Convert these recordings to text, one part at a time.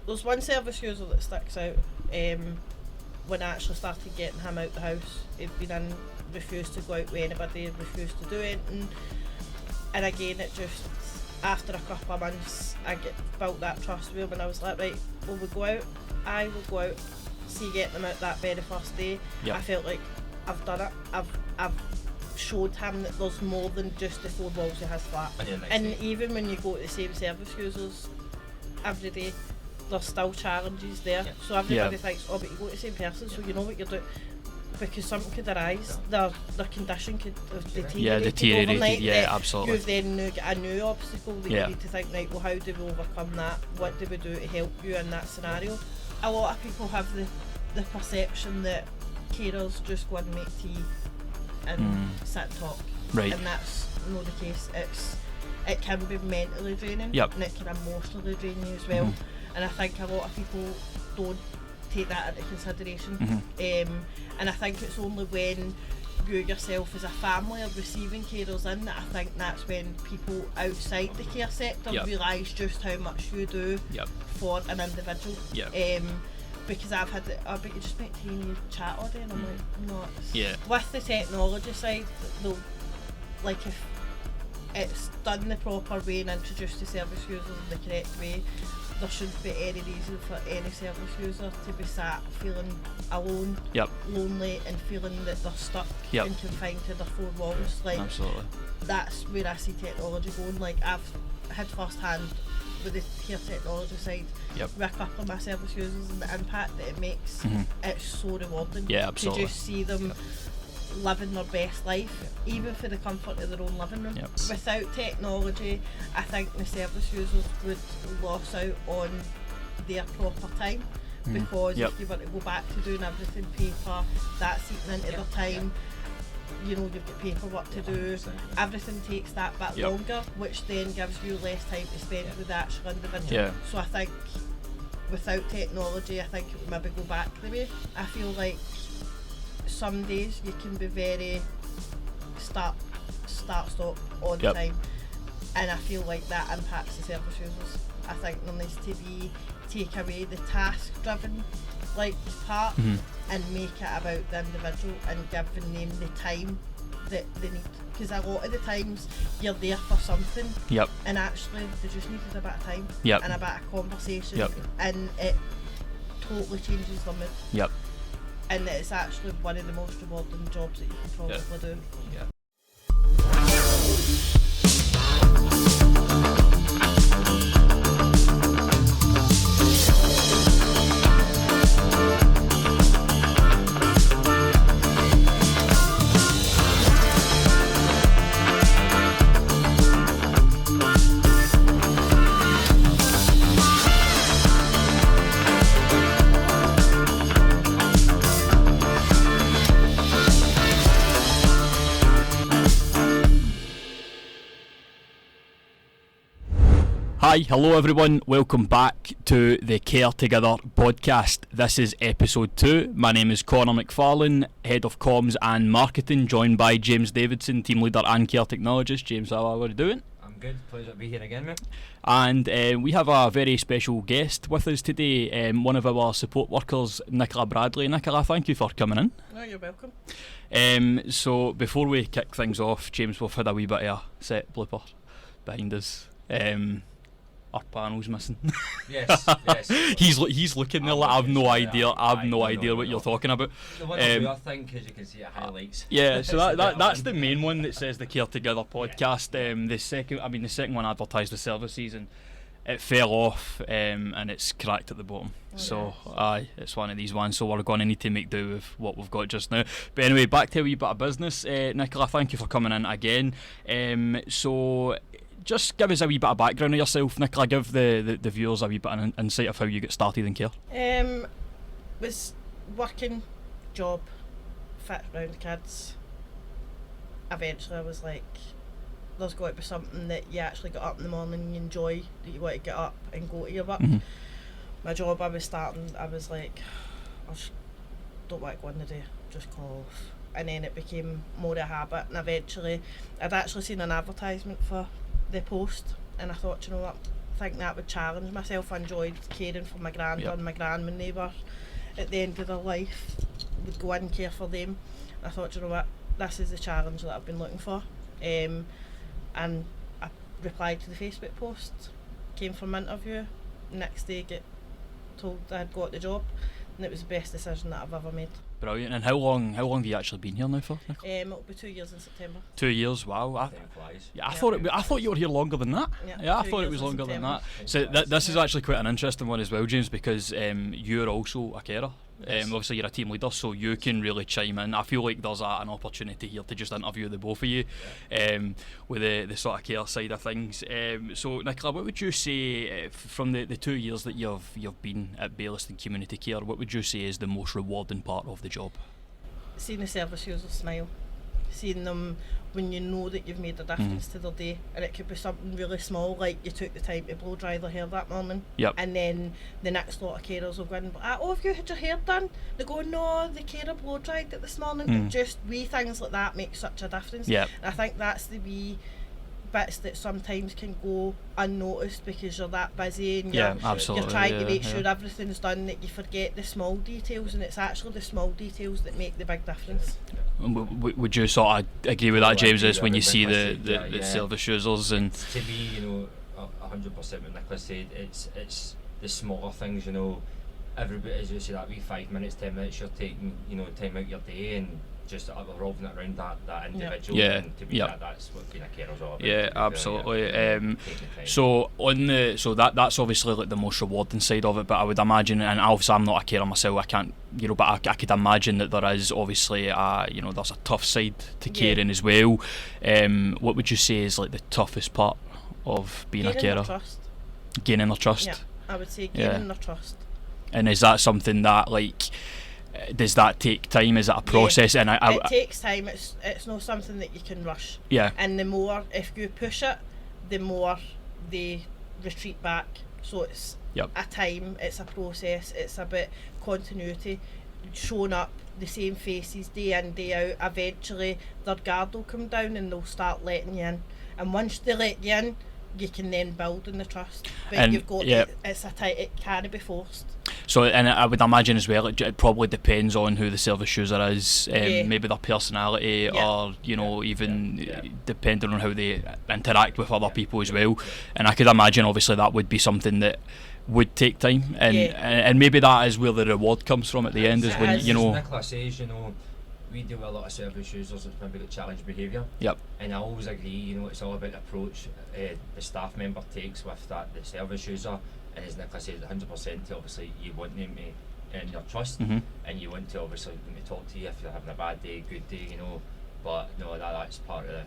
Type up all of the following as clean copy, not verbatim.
there's one service user that sticks out. When I actually started getting him out the house, he'd been in, refused to go out with anybody, refused to do anything. And again, it just, after a couple of months, I built that trust with him, and I was like, right, will we go out? I will go out, see getting them out that very first day. Yep. I felt like I've done it. I've showed him that there's more than just the 4 walls of his flat. And even when you go to the same service users every day, there's still challenges there. Yep. So everybody thinks, oh, but you go to the same person, so you know what you're doing. Because something could arise, their condition could have deteriorated overnight. Absolutely. You've then got a new obstacle that you need to think, right, well, how do we overcome that? What do we do to help you in that scenario? A lot of people have the perception that carers just go and make tea and sit and talk. Right. And that's not the case. It can be mentally draining, and it can emotionally drain you as well. And I think a lot of people don't take that into consideration. And I think it's only when you yourself as a family are receiving carers in that I think that's when people outside the care sector realise just how much you do for an individual. Because I've had it, but you just make tea and you chat all day, and I'm like, no. With the technology side, though, like if it's done the proper way and introduced to service users in the correct way, there shouldn't be any reason for any service user to be sat feeling alone, lonely, and feeling that they're stuck and confined to their 4 walls. Like, absolutely. That's where I see technology going. Like, I've had first hand with the care technology side with a couple of my service users, and the impact that it makes, it's so rewarding to just see them living their best life, even for the comfort of their own living room. Without technology, I think the service users would lose out on their proper time, because if you were to go back to doing everything paper, that's eating into their time. You know, you've got paperwork to do, everything takes that bit longer, which then gives you less time to spend with the actual individual. So I think without technology, I think it would maybe go back the way. I feel like some days you can be very start stop all the time, and I feel like that impacts the service users. I think there needs to be take away the task driven part and make it about the individual and giving them the time that they need, because a lot of the times you're there for something and actually they just needed a bit of time and a bit of conversation and it totally changes their mood. And it's actually one of the most rewarding jobs that you can probably do. Hi, hello everyone, welcome back to the Care Together podcast. This is episode 2. My name is Connor McFarlane, Head of Comms and Marketing, joined by James Davidson, Team Leader and Care Technologist. James, how are you doing? I'm good, pleasure to be here again, mate. And we have a very special guest with us today, one of our support workers, Nicola Bradley. Nicola, thank you for coming in. No, you're welcome. So before we kick things off, James, we've had a wee bit of a set blooper behind us. Our panel's missing. Yes. He's looking there like I've no idea what you're talking about. The one on your thing, because you can see it highlights. Yeah, so that's the main one that says the Care Together podcast. The second one advertised the services and it fell off and it's cracked at the bottom. It's one of these ones, so we're going to need to make do with what we've got just now. But anyway, back to a wee bit of business. Nicola, thank you for coming in again. So just give us a wee bit of background of yourself, Nicola. Give the viewers a wee bit of insight of how you got started in care. Was working job, fit around the kids. Eventually I was like, there's got to be something that you actually get up in the morning and you enjoy, that you want to get up and go to your work. My job I was starting, I was like, I just don't want to go in the day, just call off. And then it became more a habit, and eventually I'd actually seen an advertisement for the post and I thought, you know what, think that would challenge myself. I enjoyed caring for my granda and my gran when they were at the end of their life, would go in and care for them. I thought, you know what, this is the challenge that I've been looking for. And I replied to the Facebook post, came from an interview, next day get told I had got the job, and it was the best decision that I've ever made. Brilliant. And how long have you actually been here now for, Nicola? It'll be 2 years in September. 2 years, wow. Time flies. I thought you were here longer than that. I 2 thought it years was in longer than September. that. So this is actually quite an interesting one as well, James, because you're also a carer. Obviously you're a team leader, so you can really chime in. I feel like there's an opportunity here to just interview the both of you with the sort of care side of things. So Nicola, what would you say from the 2 years that you've been at Baillieston Community Care, what would you say is the most rewarding part of the job? Seeing the service users smile, seeing them when you know that you've made a difference to their day, and it could be something really small, like you took the time to blow dry their hair that morning, and then the next lot of carers will go in and be like, oh, have you had your hair done? They go, no, the carer blow dried it this morning. Just wee things like that make such a difference. And I think that's the wee bits that sometimes can go unnoticed because you're that busy and you're trying to make sure everything's done, that you forget the small details, and it's actually the small details that make the big difference. Would you sort of agree with that, James, is when you see the service users? And to me, 100% what Nicola said, it's the smaller things, everybody, as you say, that wee 5 minutes, 10 minutes you're taking, time out your day and just revolving it around that individual. And to me that's what being a carer's all about. Absolutely. So that's obviously like the most rewarding side of it, but I would imagine, and obviously I'm not a carer myself, I can't, but I could imagine that there is obviously there's a tough side to caring as well. What would you say is like the toughest part of being a carer? Gaining their trust. Yeah, I would say gaining their trust. And is that something that, like, does that take time? Is it a process? And it takes time. It's not something that you can rush. And the more, if you push it, the more they retreat back. So it's a time, it's a process, it's about continuity, showing up, the same faces day in, day out. Eventually their guard will come down and they'll start letting you in. And once they let you in, you can then build on the trust. But and you've got it can't be forced. So, and I would imagine as well, it probably depends on who the service user is, maybe their personality, or even depending on how they interact with other people as well. And I could imagine, obviously, that would be something that would take time, and maybe that is where the reward comes from at the end. Is when as Nicola says, we deal with a lot of service users that's maybe got challenged behaviour. And I always agree, it's all about the approach the staff member takes with the service user. And as Nicola says, 100%, obviously you want them to earn your trust, and you want to obviously when they talk to you if you're having a bad day, good day, but no, that's part of the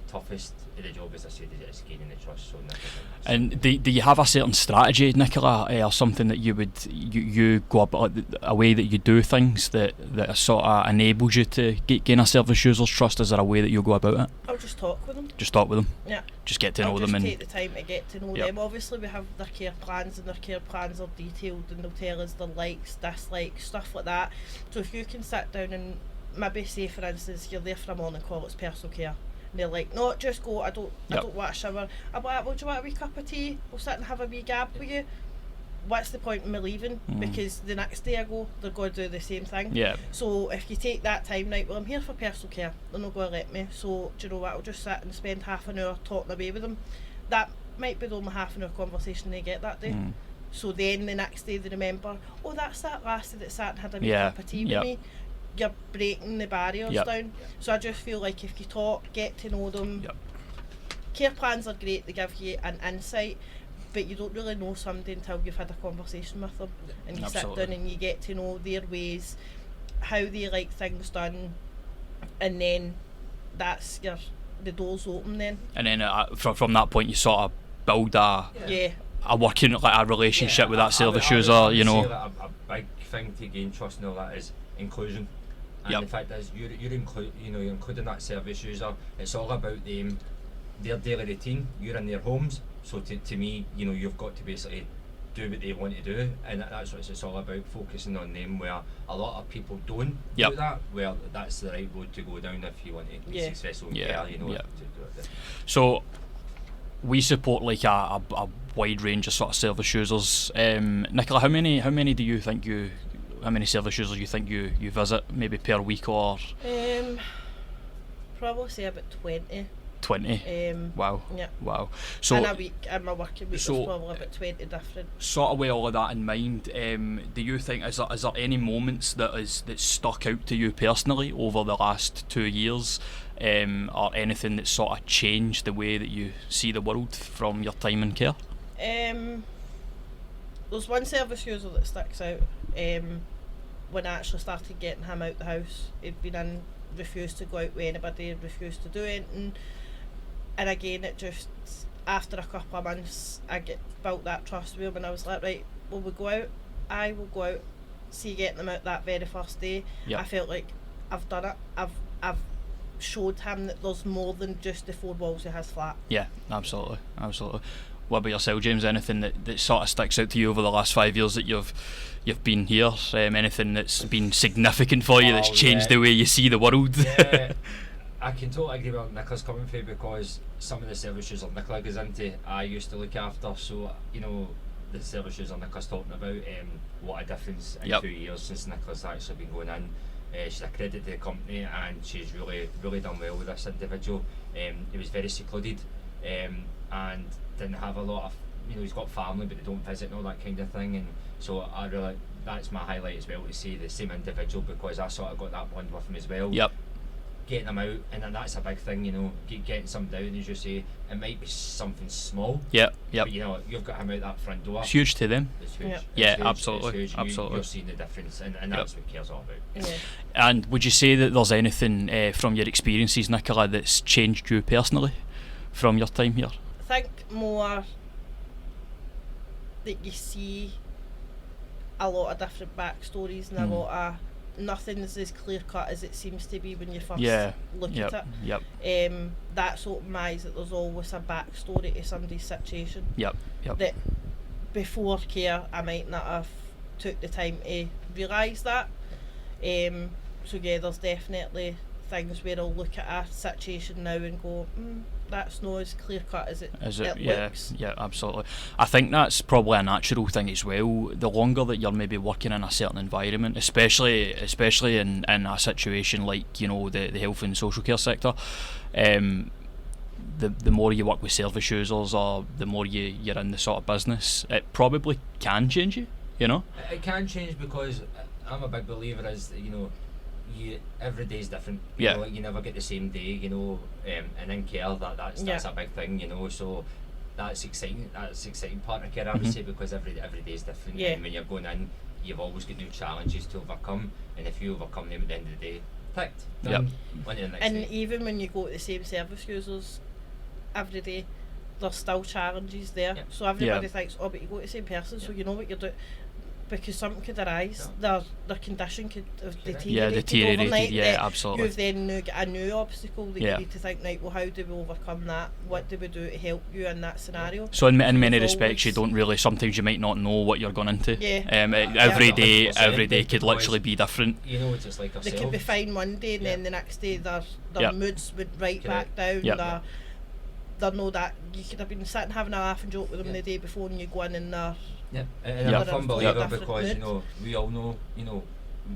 toughest of the job, as I said, is gaining the trust. So and do you have a certain strategy, Nicola, or something that you go about, a way that you do things that sort of enables you to gain a service user's trust? Is there a way that you go about it? I'll just talk with them. Just talk with them? Yeah. Just get to know them. I'll just take the time to get to know them. Obviously we have their care plans, and their care plans are detailed, and they'll tell us their likes, dislikes, stuff like that. So if you can sit down and maybe say, for instance, you're there for a morning call, it's personal care, and they're like, no, just go, I don't want a shower. I'm like, well, do you want a wee cup of tea? We'll sit and have a wee gab with you. What's the point in me leaving? Because the next day I go, they're going to do the same thing. So if you take that time, right, well, I'm here for personal care, they're not going to let me, so do you know what, I'll just sit and spend half an hour talking away with them. That might be the only half an hour conversation they get that day. So then the next day they remember, oh, that's that lassie that sat and had a wee cup of tea with me. You're breaking the barriers down. So I just feel like if you talk, get to know them. Care plans are great, they give you an insight, but you don't really know somebody until you've had a conversation with them, and you sit down and you get to know their ways, how they like things done, and then that's the doors open then. And then from that point you sort of build a working, like a relationship with that service user. I would say that a big thing to gain trust and all that is inclusion. And the fact is you're including that service user. It's all about them, their daily routine. You're in their homes, so to me, you've got to basically do what they want to do, and that's what it's all about, focusing on them, where a lot of people don't do that. Well, that's the right road to go down if you want to be successful in care, to do it. So we support like a wide range of sort of service users. Nicola, how many service users you think you visit maybe per week, or? Probably say about 20. 20. Wow. Yeah. Wow. So in a week, in my working week, there's probably about 20 different. Sort of with all of that in mind, do you think is there any moments that stuck out to you personally over the last 2 years, or anything that sort of changed the way that you see the world from your time in care? There's one service user that sticks out. When I actually started getting him out the house, he'd been in, refused to go out with anybody, refused to do anything. And again, it just, after a couple of months, I built that trust with him, and I was like, right, will we go out? I will go out, see getting him out that very first day. Yep. I felt like I've done it. I've showed him that there's more than just the 4 walls of his flat. Yeah, absolutely. What about yourself, James? Anything that sort of sticks out to you over the last 5 years that you've been here? Anything that's been significant for you, that's changed the way you see the world? Yeah. I can totally agree with Nicola's coming from, because some of the service users Nicola goes into, I used to look after. So, you know, the service users Nicola's talking about, what a difference in 2 years since Nicola's actually been going in. She's a credit to the company, and she's really done well with this individual. He was very secluded, and didn't have a lot of, you know, he's got family but they don't visit and all that kind of thing. And so that's my highlight as well, to see the same individual, because I sort of got that bond with him as well. Yep. Getting them out, and then that's a big thing, you know, getting some down, as you say. It might be something small. Yep. But you know, you've got him out that front door. It's huge to them. It's huge. Yep. Yeah, it's absolutely. huge. Absolutely. You're seeing the difference, and that's what care's all about. Yeah. And would you say that there's anything from your experiences, Nicola, that's changed you personally from your time here? I think more that you see a lot of different backstories, and a lot of, nothing's as clear cut as it seems to be when you first look at it. Yep. That's opened my eyes that there's always a backstory to somebody's situation. Yep. That before care I might not have took the time to realise that. So yeah, there's definitely things where I'll look at a situation now and go, that's not as clear cut as it looks. Yeah, absolutely. I think that's probably a natural thing as well. The longer that you're maybe working in a certain environment, especially in a situation like, you know, the health and social care sector, the more you work with service users, or the more you're in the sort of business, it probably can change you, you know? It can change, because I'm a big believer is, you know, every day is different. Yeah. You know, you never get the same day, you know, and in care that's a big thing, you know. So that's exciting. That's the exciting part of care, I would say, because every day is different. Yeah. And when you're going in, you've always got new challenges to overcome, and if you overcome them at the end of the day, ticked. Yep. On to the next And day. even when you go to the same service users every day, there's still challenges there. Yep. So everybody thinks, oh, but you go to the same person, so you know what you're doing. Because something could arise, their condition could have deteriorated overnight. Absolutely. You've then got a new obstacle that you need to think, right, well, how do we overcome that? What do we do to help you in that scenario? So in many respects, you don't really, sometimes you might not know what you're going into. Yeah. Every day could literally be different. You know, it's just like ourselves. They could be fine one day, and then the next day their moods would back down. They know that you could have been sitting having a laugh and joke with them the day before, and you go in and they're... Yeah, and I'm a firm believer, because you know, we all know, you know,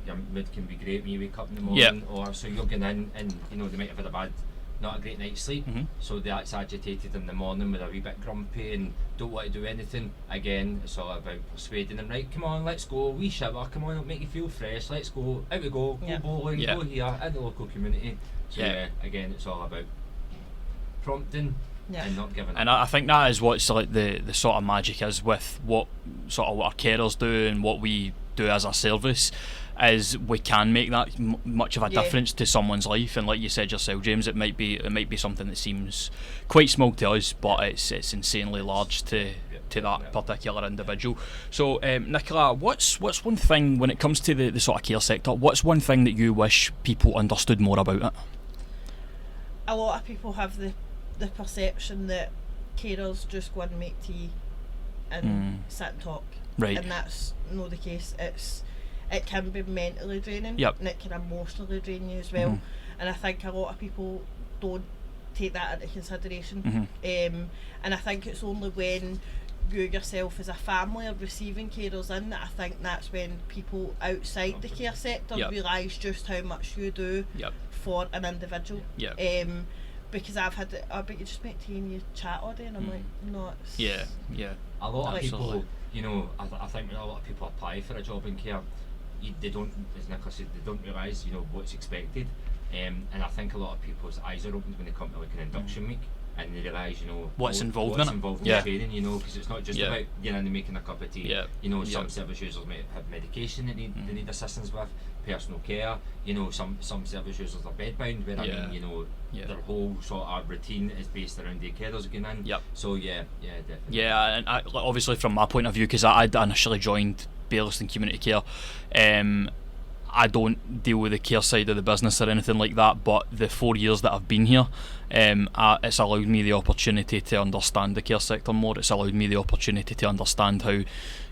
your mood can be great when you wake up in the morning, or so you're going in and, you know, they might have had not a great night's sleep, so that's agitated in the morning with a wee bit grumpy and don't want to do anything. Again, it's all about persuading them, right, come on, let's go, wee shower, come on, it'll make you feel fresh, let's go, out we go bowling, go here, in the local community. So again, it's all about prompting and not giving up. And I think that is what's like the sort of magic is with what our carers do and what we do as a service, is we can make that much of a difference to someone's life. And like you said yourself, James, it might be something that seems quite small to us, but it's insanely large to that particular individual. So Nicola, what's one thing when it comes to the sort of care sector, what's one thing that you wish people understood more about it? A lot of people have the perception that carers just go and make tea and sit and talk, and that's not the case. It can be mentally draining, and it can emotionally drain you as well. And I think a lot of people don't take that into consideration. And I think it's only when you yourself as a family are receiving carers in that I think that's when people outside the care sector realise just how much you do for an individual. Because I've had it, but you just met T and you chat all day and I'm like, no, it's... A lot of people, you know, I think when a lot of people apply for a job in care, they don't, as Nicola said, they don't realise, you know, what's expected. And I think a lot of people's eyes are opened when they come to like an induction week and they realise, you know, what's involved in the training, you know, because it's not just about getting in and making a cup of tea. You know, some service users may have medication that they need assistance with, personal care, you know, some service users are bedbound, where I mean, you know, their whole sort of routine is based around the carers going in. So definitely. Yeah, and obviously from my point of view, because I initially joined Baillieston Community Care, I don't deal with the care side of the business or anything like that, but the 4 years that I've been here, it's allowed me the opportunity to understand the care sector more. It's allowed me the opportunity to understand how,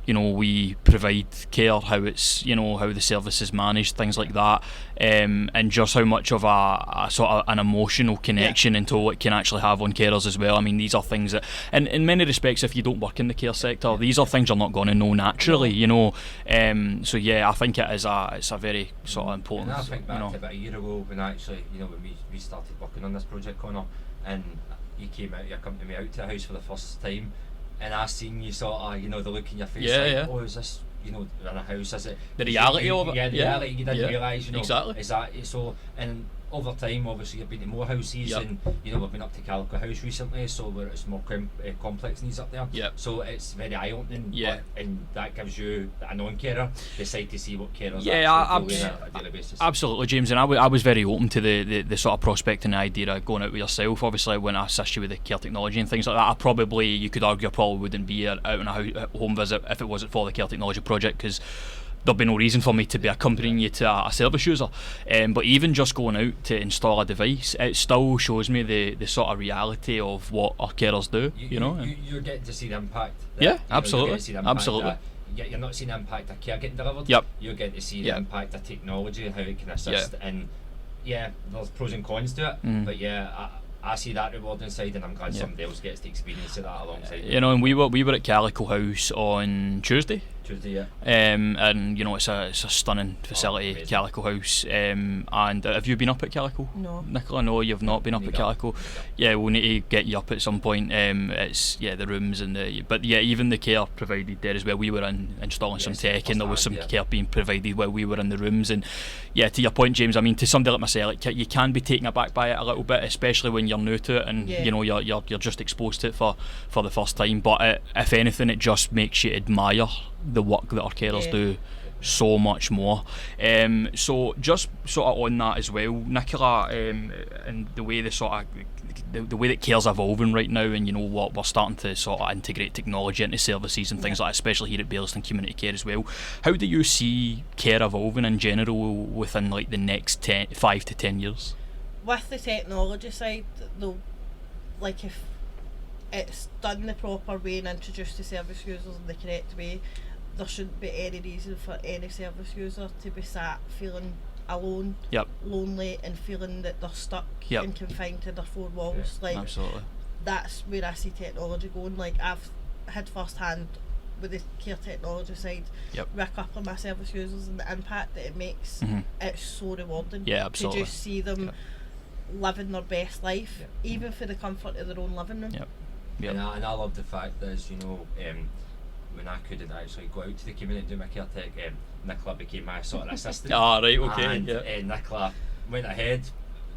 you know, we provide care, how it's, you know, how the service is managed, things like that, and just how much of a sort of an emotional connection into it can actually have on carers as well. I mean, these are things that, and in many respects, if you don't work in the care sector, these are things you're not going to know naturally, you know. So yeah, I think it's a very sort of important. And I think back to about a year ago when actually, you know, when we started working on this project, Connor, and you come to me out to the house for the first time. And I seen you sort of, you know, the look in your face, oh, is this, you know, in a house, is it? The reality of it. Yeah, the reality, you didn't realise, you know. Exactly. Is that, so, and over time, obviously, you've been to more houses, and, you know, we've been up to Calico House recently, so where it's more complex needs up there. So it's very eye-opening, and that gives you, a non-carer, the sight to see what carers actually do on a daily basis. Absolutely, James, and I was very open to the sort of prospect and the idea of going out with yourself. Obviously, when I assist you with the care technology and things like that, you could argue I probably wouldn't be out on a home visit if it wasn't for the care technology project, because there'd be no reason for me to be accompanying you to a service user. But even just going out to install a device, it still shows me the sort of reality of what our carers do. You're getting to see the impact. Absolutely. You're not seeing the impact of care getting delivered. You're getting to see the impact of technology and how it can assist. And there's pros and cons to it. But I see that rewarding side, and I'm glad somebody else gets to experience that alongside. You know, and we were at Calico House on Tuesday. And you know, it's a stunning facility, Calico House. And have you been up at Calico? No. Nicola, no, you've not been up at Calico. Yeah, we'll need to get you up at some point. It's the rooms and even the care provided there as well. We were installing some tech, and there was some care being provided while we were in the rooms. And to your point, James, I mean, to somebody like myself, you can be taken aback by it a little bit, especially when you're new to it and you know you're just exposed to it for the first time. But if anything, it just makes you admire the work that our carers do so much more. So just sort of on that as well, Nicola, and the way the way that care's evolving right now, and you know what, we're starting to sort of integrate technology into services and things like that, especially here at Baillieston Community Care as well. How do you see care evolving in general within like the next 5 to 10 years? With the technology side, though, like if it's done the proper way and introduced to service users in the correct way, there shouldn't be any reason for any service user to be sat feeling alone, lonely, and feeling that they're stuck and confined to their four walls. Absolutely. That's where I see technology going. Like, I've had first hand with the care technology side with a couple of my service users, and the impact that it makes, it's so rewarding to just see them living their best life, even for the comfort of their own living room. And I love the fact that, as you know, when I couldn't actually go out to the community and do my care tech, Nicola became my sort of assistant. Right, okay. And Nicola went ahead.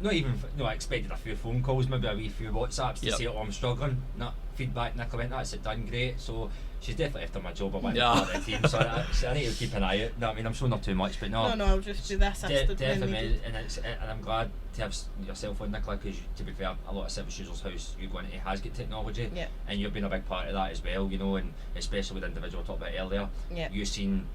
I expected a few phone calls, maybe a wee few WhatsApps to say, I'm struggling. Not feedback. Nicola went, that's it, done great. So she's definitely after my job. I want to be part of the team, so I need to keep an eye out. No, I mean, I'm showing her too much, but no, I'll just be the assistant. Definitely, and I'm glad to have yourself on, Nicola, because to be fair, a lot of service users' house you go into has got technology, and you've been a big part of that as well, you know, and especially with the individual I talked about earlier, you've seen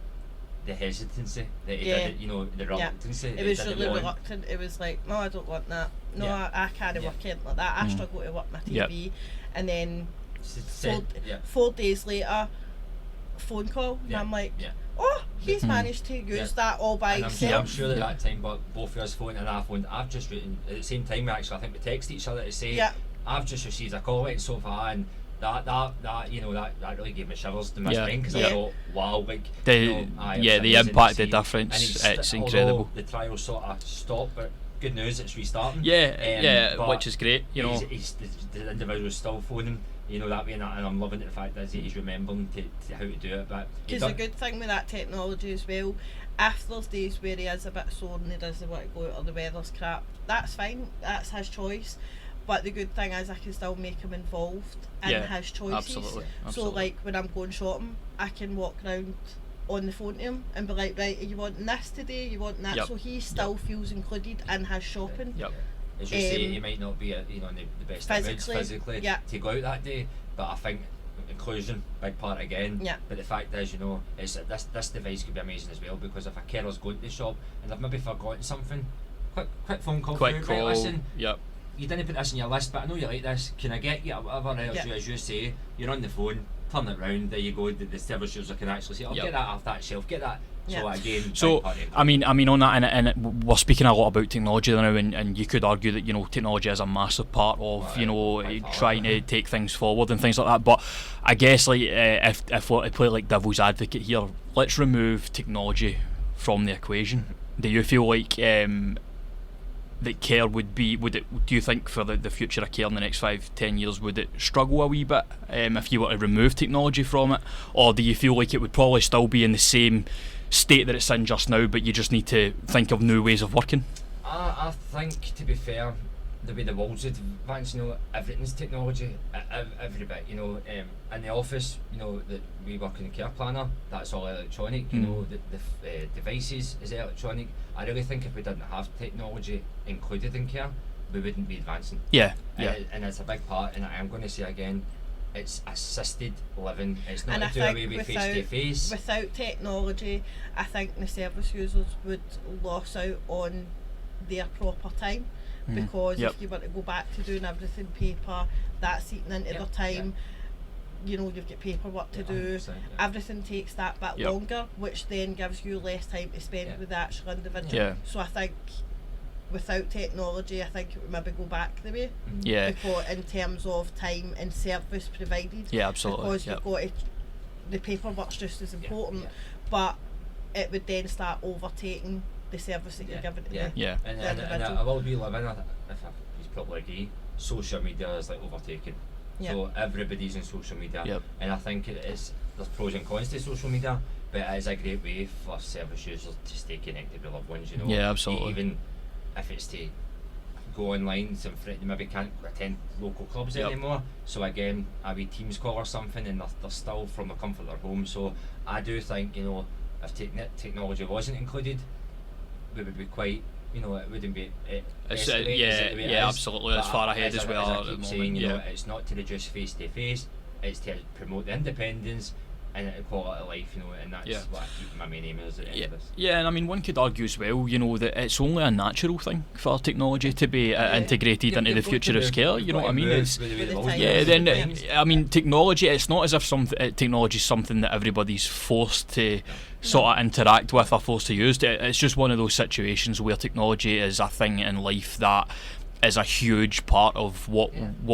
the hesitancy that he did, you know, the reluctancy. It was really reluctant. It was like, no, I don't want that. No, I can't work in like that. I struggle to work my TV. And then 4 days later, phone call, and I'm like, oh, he's managed to use that all by himself. I'm sure that time, but both of us phoned and I phoned. I've just written at the same time. Actually, I think we text each other to say, I've just received a call right so far, and that really gave me shivers to my spine, because I thought, wow, like the impact, the difference, it's incredible. The trial sort of stopped, but good news, it's restarting. Which is great. You know, the individual's still phoning. You know, that way, and I'm loving the fact that he's remembering to how to do it. But because a good thing with that technology as well, if there's days where he is a bit sore and he doesn't want to go out or the weather's crap, that's fine, that's his choice. But the good thing is I can still make him involved in his choices. Absolutely. So like when I'm going shopping, I can walk around on the phone to him and be like, right, are you wanting this today, you wanting that? So he still feels included in his shopping. As you say, he might not be in the best image physically to go out that day, but I think inclusion, big part again. But the fact is, it's this device could be amazing as well, because if a carer's going to the shop and they've maybe forgotten something, quick phone call, right, listen, you didn't put this in your list, but I know you like this, can I get you whatever else as you say, you're on the phone, turn it round, there you go, the service user can actually say, get that off that shelf, get that. So I mean on that, and we're speaking a lot about technology now, and you could argue that technology is a massive part of trying to take things forward and things like that. But I guess like if we're to play like devil's advocate here, let's remove technology from the equation. Do you feel like that care do you think for the future of care in the next 5-10 years, would it struggle a wee bit if you were to remove technology from it, or do you feel like it would probably still be in the same state that it's in just now, but you just need to think of new ways of working? I think, to be fair, the way the world's advanced, everything's technology, every bit, in the office, that we work in the care planner, that's all electronic, the devices is electronic. I really think if we didn't have technology included in care, we wouldn't be advancing. And it's a big part, and I'm going to say again, it's assisted living. It's not to do away with face to face. Without technology, I think the service users would lose out on their proper time, because if you were to go back to doing everything paper, that's eating into their time. You've got paperwork to do. Everything takes that bit longer, which then gives you less time to spend with the actual individual. So I think without technology, I think it would maybe go back the way. Because in terms of time and service provided. Absolutely. Because you've got the paperwork's just as important, but it would then start overtaking the service that you're giving to the and I will be living, if he's probably agree, social media is like overtaken. So everybody's on social media, and I think there's pros and cons to social media, but it is a great way for service users to stay connected with loved ones. Absolutely. Even if it's to go online, some friends maybe can't attend local clubs anymore. So again, a wee Teams call or something, and they're still from the comfort of their home. So I do think if technology wasn't included, we would be quite. It wouldn't be. Absolutely. It's far ahead as well. I keep saying, it's not to reduce face to face. It's to promote the independence and quality of life, and that's what I keep my main aim is at the end of this. And I mean, one could argue as well, that it's only a natural thing for technology to be integrated into the future of care. You know what I mean? It's I mean, technology. It's not as if technology is something that everybody's forced to sort of interact with or forced to use. It's just one of those situations where technology is a thing in life that is a huge part of what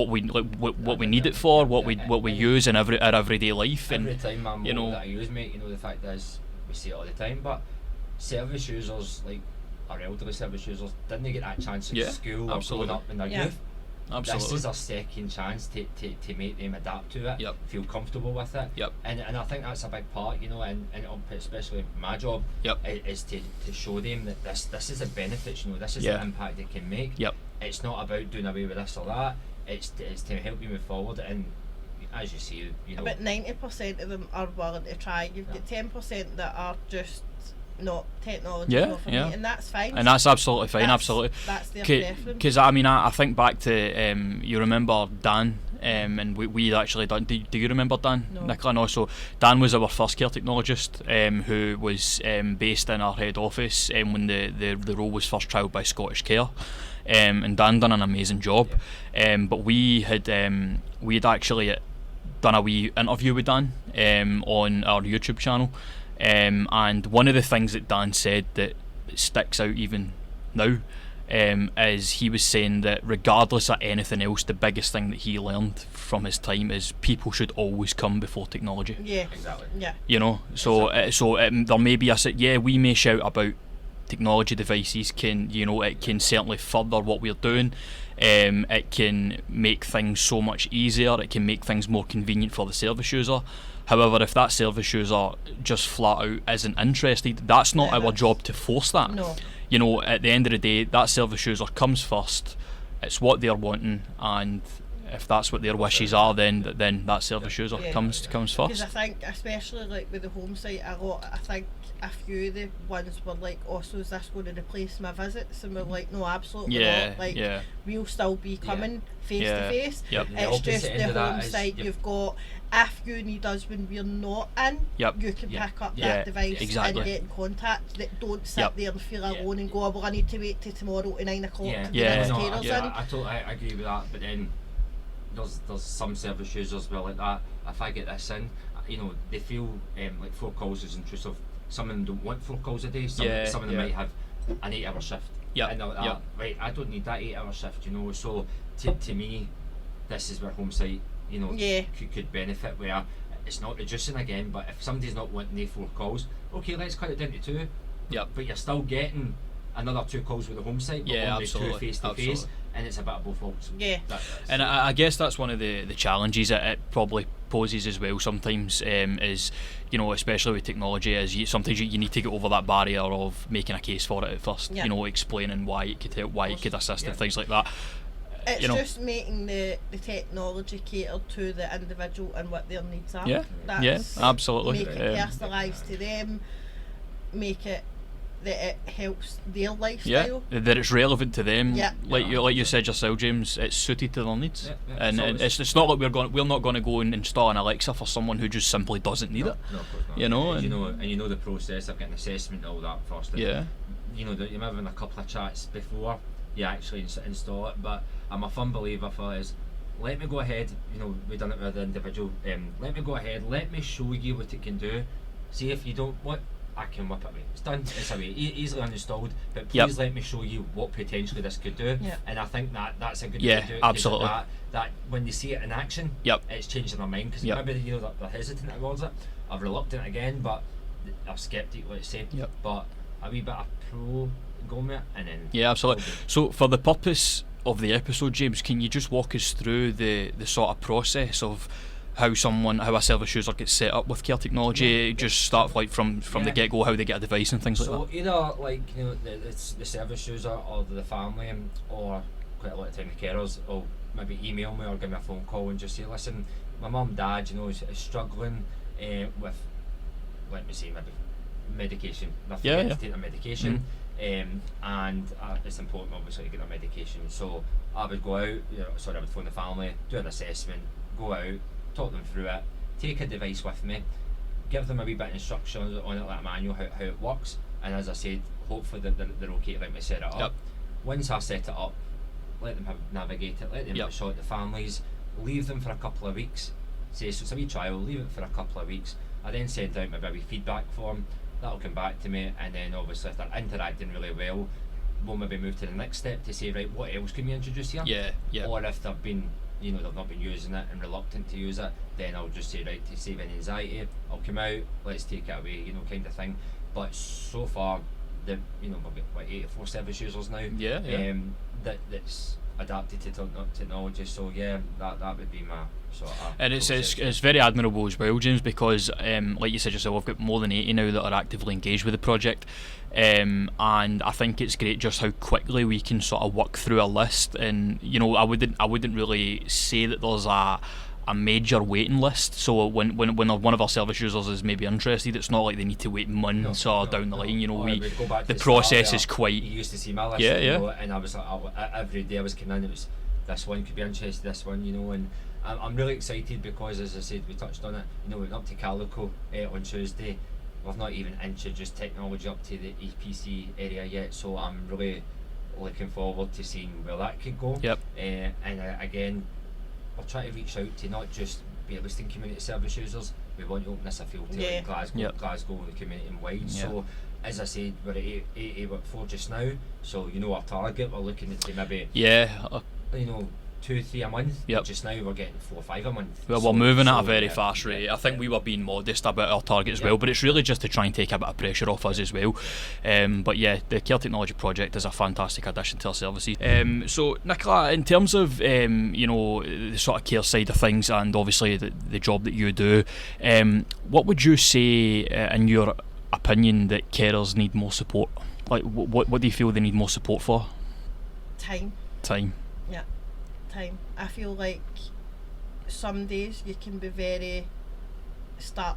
we need it for, what we use in our everyday life. Every time that I use, mate, the fact is we see it all the time, but service users, like our elderly service users, didn't get that chance in school or growing up in their youth. Absolutely. This is our second chance to make them adapt to it, feel comfortable with it, and I think that's a big part, and especially my job is to show them that this is the benefits, this is the impact it can make. It's not about doing away with this or that. It's to help you move forward, and as you see, about 90% of them are willing to try. You've got 10% that are just not technology, and that's fine. And that's absolutely fine. That's their preference. Because I mean, I think back to you remember Dan, and we actually done. Do you remember Dan? No. Nicola? No. So Dan was our first care technologist, who was based in our head office when the role was first trialled by Scottish Care. And Dan done an amazing job, but we had actually done a wee interview with Dan on our YouTube channel, And one of the things that Dan said that sticks out even now is he was saying that regardless of anything else, the biggest thing that he learned from his time is people should always come before technology. Yeah, exactly. Yeah, you know, so there may be we may shout about technology devices it can certainly further what we're doing. It can make things so much easier. It can make things more convenient for the service user. However, if that service user just flat out isn't interested, that's not our job to force that. No. You know, at the end of the day, that service user comes first. It's what they're wanting, and if that's what their wishes are, then that service user comes first. Because I think, especially like with the home site, I think a few of the ones were like, oh, so is this going to replace my visits? And we're like, no, absolutely not. Like, we'll still be coming face to face. Yep. It's just the home site you've got. If you need us when we're not in, you can pick up that device and get in contact. Don't sit there and feel alone and go, oh, well, I need to wait till tomorrow to 9 o'clock to do this carers in. I totally agree with that, but then there's some service users where like that, if I get this in, you know, they feel like 4 calls is intrusive. Some of them don't want 4 calls a day, some of them might have an 8-hour shift. And they're like, right, I don't need that 8-hour shift, you know. So to me, this is where home site, you know, could benefit, where it's not reducing again, but if somebody's not wanting the 4 calls, okay, let's cut it down to 2. But you're still getting another 2 calls with the home site, but only 2 face to face, and it's a bit of both worlds. And I guess that's one of the challenges that it probably poses as well sometimes, is, you know, especially with technology, is sometimes you need to get over that barrier of making a case for it at first, you know, explaining why it could help, why it could assist and things like that. It's just making the technology cater to the individual and what their needs are. Absolutely. Make it personalised to them, make it that it helps their lifestyle. That it's relevant to them. Like you said yourself, James, it's suited to their needs. And it's not like we're not going to go and install an Alexa for someone who just simply doesn't need it. No, of course not. You know, and you know the process of getting assessment and all that first. And you know, you're having a couple of chats before you actually install it. But I'm a firm believer let me go ahead. You know, we've done it with the individual. Let me go ahead. Let me show you what it can do. See if you don't want. I can whip it away. It's done. It's away. Easily uninstalled. But please let me show you what potentially this could do. And I think that's a good way to do it. Absolutely. That when they see it in action, it's changing their mind, because maybe they're hesitant towards it, or reluctant again, but they're sceptic, let's say. But a wee bit of pro going with it, and then absolutely. So for the purpose of the episode, James, can you just walk us through the sort of process of how a service user gets set up with care technology? Just start like from the get go, how they get a device and things like that. So either like, you know, it's the service user or the family, or quite a lot of time the carers will maybe email me or give me a phone call and just say, listen, my mum and dad, you know, is struggling with, let me say, maybe medication. They're to take their medication. And it's important obviously to get their medication. So I would go out, I would phone the family, do an assessment, go out, talk them through it, take a device with me, give them a wee bit of instructions on it, like a manual, how it works, and as I said, hopefully they're okay to let me set it up. Once I set it up, let them navigate it, let them have a shot at the families, leave them for a couple of weeks, so it's a wee trial, leave it for a couple of weeks. I then send out maybe a wee feedback form, that'll come back to me, and then obviously if they're interacting really well, we'll maybe move to the next step to say, right, what else can we introduce here? Or if they've been, they've not been using it and reluctant to use it, then I'll just say, right, to save any anxiety, I'll come out, let's take it away, kind of thing. But so far, we've got 84 service users now. That's adapted to technology. So that would be my sort of. And it's very admirable as well, James, because like you said yourself, we've got more than 80 now that are actively engaged with the project. And I think it's great just how quickly we can sort of work through a list, and I wouldn't really say that there's a major waiting list. So when one of our service users is maybe interested, it's not like they need to wait months down the line. The process is quite. You used to see my list, and I was like, every day I was coming in, it was this one could be interested, this one, and I'm really excited because, as I said, we touched on it. We went up to Calico on Tuesday. We've not even introduced technology up to the EPC area yet, so I'm really looking forward to seeing where that could go. And again, we're trying to reach out to not just Baillieston community service users, we want to open this a field to like Glasgow and the community and wide. So as I said, we're at 84 just now, so you know our target, we're looking at maybe you know 2-3 a month. Just now we're getting 4 or 5 a month. Well, we're moving at a very fast rate. I think we were being modest about our target as well, but it's really just to try and take a bit of pressure off us as well. But yeah, the Care Technology project is a fantastic addition to our services. So Nicola, in terms of you know, the sort of care side of things, and obviously the job that you do, what would you say in your opinion that carers need more support? Like what do you feel they need more support for? Time. Yeah, time. I feel like some days you can be very start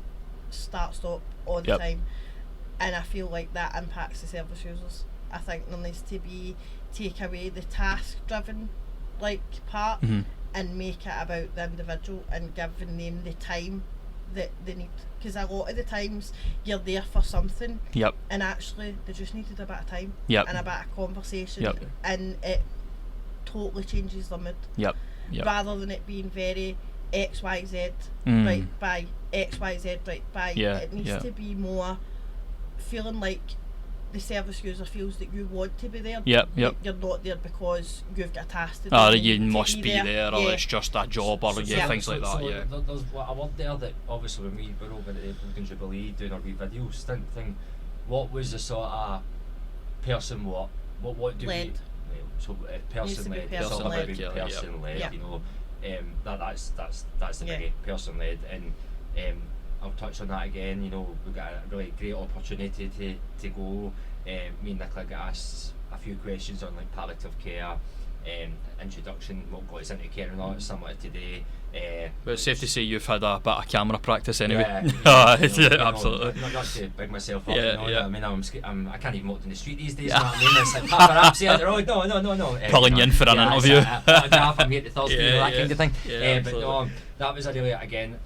stop all the time, and I feel like that impacts the service users. I think there needs to be take away the task driven like part and make it about the individual and giving them the time that they need, because a lot of the times you're there for something and actually they just needed a bit of time and a bit of conversation and it totally changes their mood rather than it being very XYZ right by XYZ right by it needs to be more feeling like the service user feels that you want to be there. You're not there because you've got a task to do. Or you must be there, or it's just a job, or things like that. So there's a word there that obviously when we were over at the Golden Jubilee doing our wee video stint thing, what was the sort of person what do we? So person led. Person led. You know, that's the biggie. Person led, and I'll touch on that again. You know, we've got a really great opportunity to go. Me and Nicola got asked a few questions on like palliative care, introduction, what got us into care and all, similar today. But it's safe to say you've had a bit of camera practice anyway. Absolutely. Not to big myself up. I mean, I can't even walk down the street these days. You know what I mean? It's like paparazzi on the road. No. Pulling you in for an interview. I'm here to Thursday, that kind of thing. But no, that was a really again.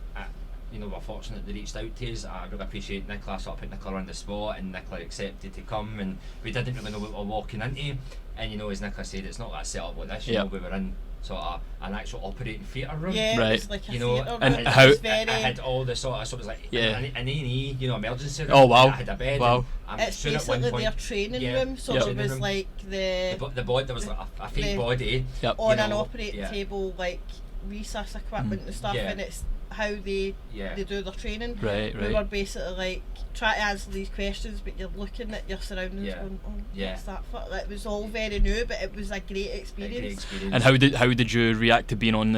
You know, we're fortunate they reached out to us. I really appreciate Nicola sort of put Nicola on the spot, and Nicola accepted to come, and we didn't really know what we were walking into. And you know, as Nicola said, it's not that set up like this. You know, we were in sort of an actual operating theatre room. Yeah, right. It was like a theatre room. And how it had all the sort of, so it was like an A&E, you know, emergency room. Oh wow! I had a bed. Wow. It's sure basically their training room. So it was like the body. There was like a fake body on an operating table, like resus equipment and stuff, and it's how they do their training. Right. We were basically like trying to answer these questions, but you're looking at your surroundings going, what's that for? Like, it was all very new, but it was a great experience. And how did you react to being on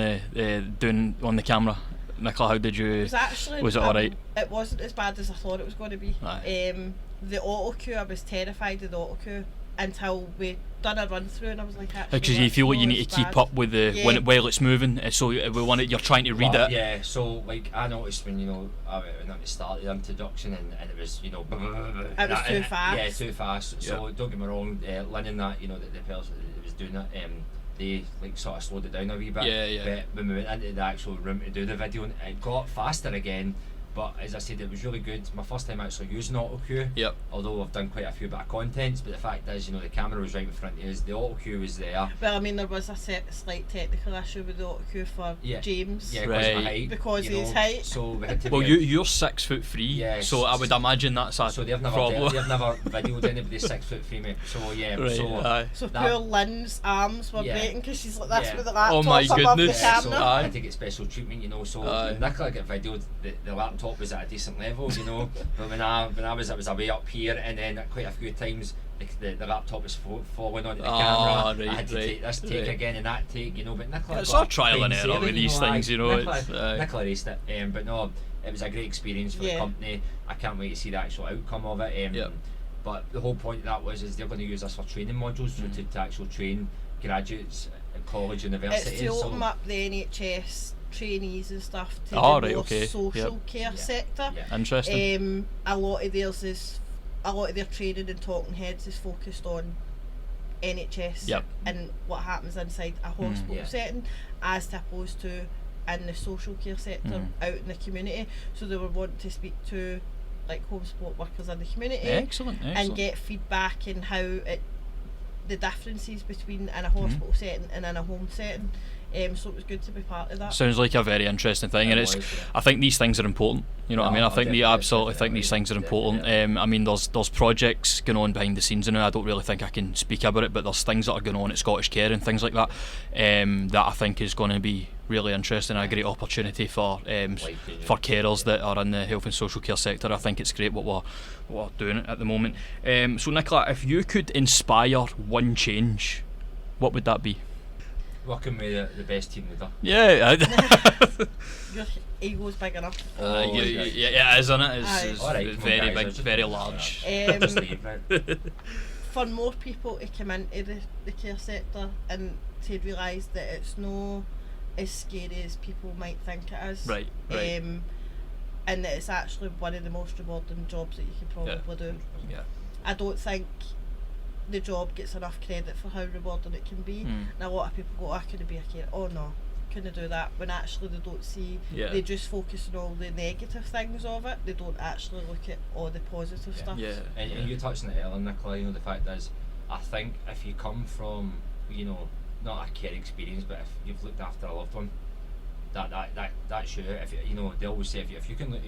doing on the camera, Nicola? How did you? Was it alright? It wasn't as bad as I thought it was going to be. The auto cue, I was terrified of the auto cue until we done a run through, and I was like, because you feel like you need to keep up with the while it's moving, so you're trying to read it. Yeah, so like I noticed when when I started the introduction and it was it was too fast. Yeah, too fast. So don't get me wrong, Lynn and that the person that was doing it, they like sort of slowed it down a wee bit. But when we went into the actual room to do the video, it got faster again. But as I said, it was really good. My first time actually using auto cue. Although I've done quite a few bit of contents, but the fact is, the camera was right in front of us. The auto cue was there. Well, I mean, there was a slight technical issue with the auto cue for James. Yeah, because of my height. Because of his height. So we had to. Well, you're 6'3". Yes. So I would imagine that's a problem. They've never videoed anybody 6'3" mate. So yeah. Right. So poor Lynn's arms were breaking because she's like this with the laptop. Oh my goodness. The camera. So I had to get special treatment. So when Nicola got videoed, the laptop was at a decent level, but when I was, it was away up here, and then quite a few times the laptop was falling onto the camera. I had to take this take again and that take, but Nicola. It's all trial and error with these things, Nicola raced it, but no, it was a great experience for the company. I can't wait to see the actual outcome of it. But the whole point of that is they're going to use us for training modules to actually train graduates at college, universities. It's to open up the NHS trainees and stuff to the more social care sector. Interesting. A lot of their training and talking heads is focused on NHS and what happens inside a hospital setting, as opposed to in the social care sector out in the community. So they were wanting to speak to like home support workers in the community, excellent. And get feedback in how the differences between in a hospital setting and in a home setting. So it was good to be part of that. Sounds like a very interesting thing, and I think these things are important. You know what I mean? I think absolutely think these things are important. I mean, there's projects going on behind the scenes, and I don't really think I can speak about it, but there's things that are going on at Scottish Care and things like that, that I think is going to be really interesting and a great opportunity for carers that are in the health and social care sector. I think it's great what we're doing at the moment. So Nicola, if you could inspire one change, what would that be? Working with the best team leader. Yeah. Your ego's big enough. Yeah, isn't it? It's very big, very large. For more people to come into the care sector and to realise that it's no as scary as people might think it is. Right. And that it's actually one of the most rewarding jobs that you can probably do. Yeah. I don't think the job gets enough credit for how rewarding it can be. And a lot of people go, I couldn't be a carer. Oh no, couldn't do that. When actually they don't see, they just focus on all the negative things of it. They don't actually look at all the positive stuff. Yeah. And you touched on it earlier, Nicola, the fact is, I think if you come from, not a care experience, but if you've looked after a loved one, that's you. If they always say if you can look,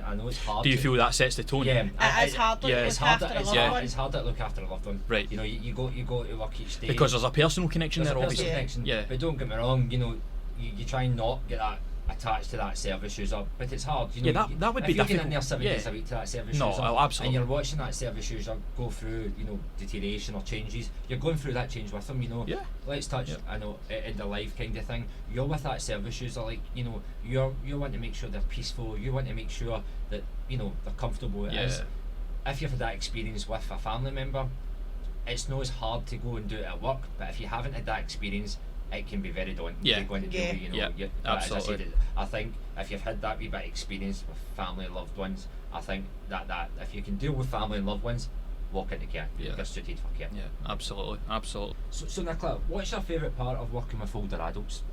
I know it's hard. Do you feel that sets the tone? Yeah, it's hard to look after a loved one. It's hard to look after a loved one. Right. You go to work each day because there's a personal connection there, obviously. Yeah. But don't get me wrong. You try and not get that attached to that service user, but it's hard. That would be difficult. If you're in there 7 days a week to that service user, absolutely. And you're watching that service user go through, deterioration or changes, you're going through that change with them. Let's touch, I know, in the life kind of thing. You're with that service user, like you want to make sure they're peaceful. You want to make sure that they're comfortable. It is. If you've had that experience with a family member, it's not as hard to go and do it at work. But if you haven't had that experience, it can be very daunting. You're going to deal with, absolutely. I think if you've had that wee bit of experience with family and loved ones, I think that if you can deal with family and loved ones, walk into care. You're suited for care. Yeah, absolutely. So Nicola, what's your favourite part of working with older adults?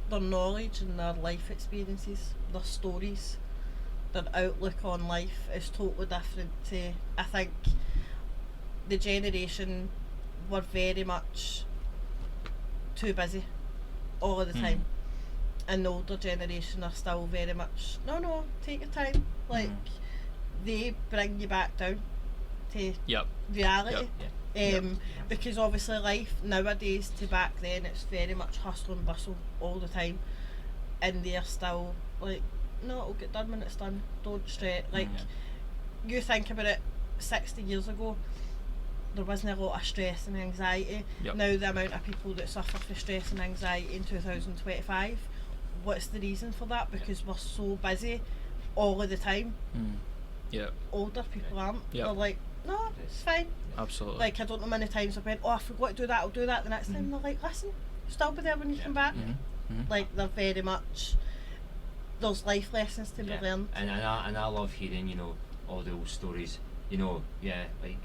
Their knowledge and their life experiences, their stories, their outlook on life is totally different to, I think, the generation were very much too busy all of the time, and the older generation are still very much no, take your time. Like they bring you back down to reality. Because obviously life nowadays to back then, it's very much hustle and bustle all the time, and they're still like, no, it'll get done when it's done, don't stress. Like you think about it, 60 years ago there wasn't a lot of stress and anxiety. Now the amount of people that suffer from stress and anxiety in 2025, what's the reason for that? Because we're so busy all of the time. Older people aren't. They're like, no, it's fine. Absolutely. Like, I don't know how many times I've been, I forgot to do that, I'll do that the next time. They're like, listen, still be there when you come back. Like, they're very much, there's life lessons to be learned. And I love hearing, all the old stories, like